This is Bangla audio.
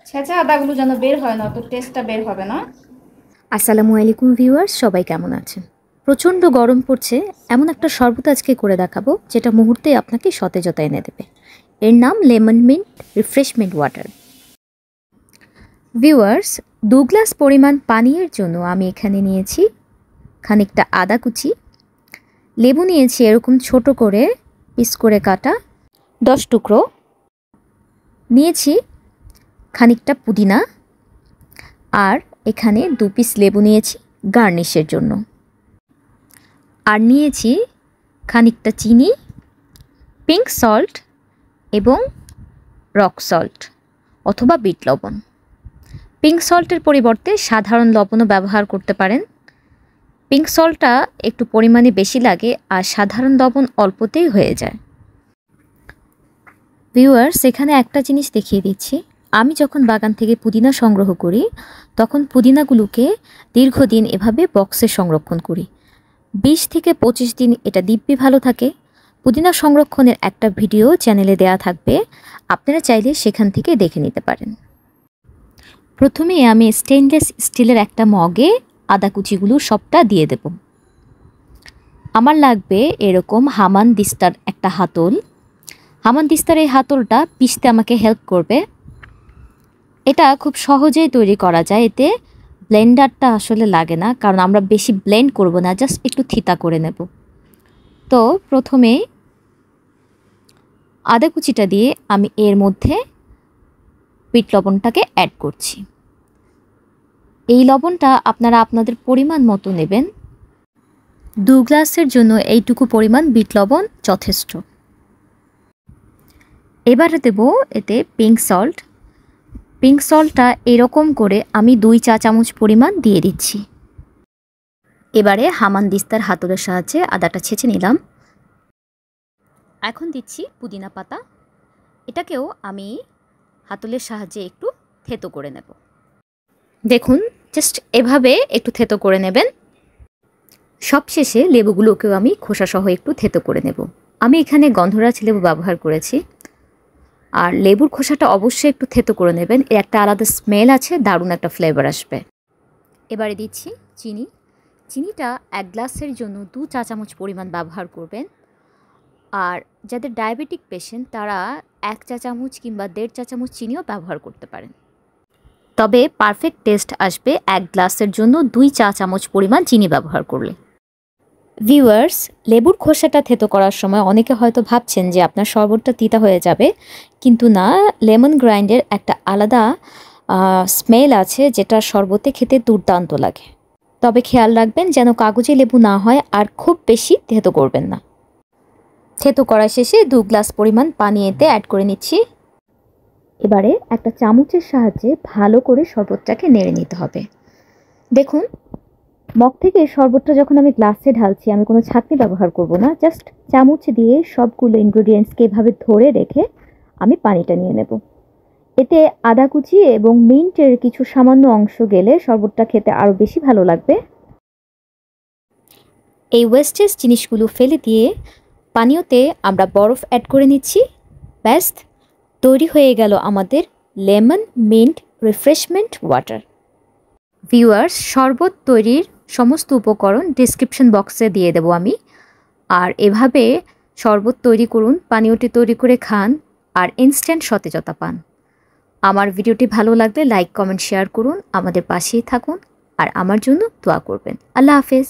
ছেঁচা আদাগুলো যেন বের হয় না, তো টেস্টটা বের হবে না। আসসালামু আলাইকুম ভিউয়ার্স, সবাই কেমন আছেন? প্রচণ্ড গরম পড়ছে, এমন একটা শরবত আজকে করে দেখাবো যেটা মুহূর্তেই আপনাকে সতেজতা এনে দেবে। এর নাম lemon mint refreshment water. Viewers, 2 glass পরিমাণ পানীয়ের জন্য আমি এখানে নিয়েছি খানিকটা আদা কুচি, লেবু নিয়েছি এরকম ছোট করে পিস করে কাটা 10 টুকরো, নিয়েছি খানিকটা পুদিনা, আর এখানে 2 পিস লেবু নিয়েছি গার্নিশের জন্য, আর নিয়েছি খানিকটা চিনি, পিঙ্ক সল্ট এবং রক সল্ট অথবা বিট লবণ। পিঙ্ক সল্টের পরিবর্তে সাধারণ লবণও ব্যবহার করতে পারেন। পিঙ্ক সল্টটা একটু পরিমাণে বেশি লাগে আর সাধারণ লবণ অল্পতেই হয়ে যায়। ভিউয়ার্স, এখানে একটা জিনিস দেখিয়ে দিচ্ছি। আমি যখন বাগান থেকে পুদিনা সংগ্রহ করি তখন পুদিনাগুলোকে দীর্ঘদিন এভাবে বক্সে সংরক্ষণ করি। 20 থেকে 25 দিন এটা দিব্যি ভালো থাকে। পুদিনা সংরক্ষণের একটা ভিডিও চ্যানেলে দেয়া থাকবে, আপনারা চাইলে সেখান থেকে দেখে নিতে পারেন। প্রথমে আমি স্টেনলেস স্টিলের একটা মগে আদা কুচিগুলো সবটা দিয়ে দেব। আমার লাগবে এরকম হামান দিস্তার একটা হাতল। হামান দিস্তার এই হাতলটা পিষতে আমাকে হেল্প করবে। এটা খুব সহজেই তৈরি করা যায়, এতে ব্লেন্ডারটা আসলে লাগে না, কারণ আমরা বেশি ব্লেন্ড করব না, জাস্ট একটু থিতা করে নেব। তো প্রথমে আদা কুচিটা দিয়ে আমি এর মধ্যে বিট লবণটাকে অ্যাড করছি। এই লবণটা আপনারা আপনাদের পরিমাণ মতো নেবেন। 2 গ্লাসের জন্য এইটুকু পরিমাণ বিট লবণ যথেষ্ট। এবারে দেব এতে পিঙ্ক সল্ট। পিঙ্ক সল্টটা এরকম করে আমি 2 চা চামচ পরিমাণ দিয়ে দিচ্ছি। এবারে হামান দিস্তার হাতলের সাহায্যে আদাটা ছেঁচে নিলাম। এখন দিচ্ছি পুদিনা পাতা। এটাকেও আমি হাতলের সাহায্যে একটু থেতো করে নেব। দেখুন, জাস্ট এভাবে একটু থেতো করে নেবেন। সবশেষে লেবুগুলোকেও আমি খোসাসহ একটু থেতো করে নেব। আমি এখানে গন্ধরাজ লেবু ব্যবহার করেছি, আর লেবুর খোসাটা অবশ্যই একটু থেতো করে নেবেন, এর একটা আলাদা স্মেল আছে, দারুণ একটা ফ্লেভার আসবে। এবারে দিচ্ছি চিনি। চিনিটা 1 গ্লাসের জন্য 2 চা চামচ পরিমাণ ব্যবহার করবেন। আর যাদের ডায়াবেটিক পেশেন্ট তারা 1 চা চামচ কিংবা 1.5 চা চামচ চিনিও ব্যবহার করতে পারেন। তবে পারফেক্ট টেস্ট আসবে 1 গ্লাসের জন্য 2 চা চামচ পরিমাণ চিনি ব্যবহার করলে। ভিউয়ার্স, লেবুর খোসাটা থেতো করার সময় অনেকে হয়তো ভাবছেন যে আপনার শরবতটা তিতা হয়ে যাবে, কিন্তু না, লেমন গ্রাইন্ডের একটা আলাদা স্মেল আছে যেটা শরবতে খেতে দুর্দান্ত লাগে। তবে খেয়াল রাখবেন যেন কাগজে লেবু না হয়, আর খুব বেশি থেতো করবেন না। থেতো করা শেষে 2 গ্লাস পরিমাণ পানি এতে অ্যাড করে নিচ্ছি। এবারে একটা চামচের সাহায্যে ভালো করে শরবতটাকে নেড়ে নিতে হবে। দেখুন, মগ থেকে শরবতটা যখন আমি গ্লাসে ঢালছি আমি কোনো ছাঁকনি ব্যবহার করব না, জাস্ট চামচ দিয়ে সবগুলো ইনগ্রেডিয়েন্টসকে এভাবে ধরে রেখে আমি পানিটা নিয়ে নেব। এতে আদা কুচি এবং মিন্টের কিছু সামান্য অংশ গেলে শরবতটা খেতে আরও বেশি ভালো লাগবে। এই ওয়েস্টেজ জিনিসগুলো ফেলে দিয়ে পানীয়তে আমরা বরফ অ্যাড করে নিচ্ছি। ব্যাস, তৈরি হয়ে গেল আমাদের lemon mint refreshment water. Viewers, শরবত তৈরির সমস্ত উপকরণ ডেসক্রিপশন বক্সে দিয়ে দেব আমি। আর এভাবে শরবত তৈরি করুন, পানীয়টি তৈরি করে খান, আর ইনস্ট্যান্ট সতেজতা পান। আমার ভিডিওটি ভালো লাগলে লাইক, কমেন্ট, শেয়ার করুন, আমাদের পাশেই থাকুন, আর আমার জন্য দোয়া করবেন। আল্লাহ হাফেজ।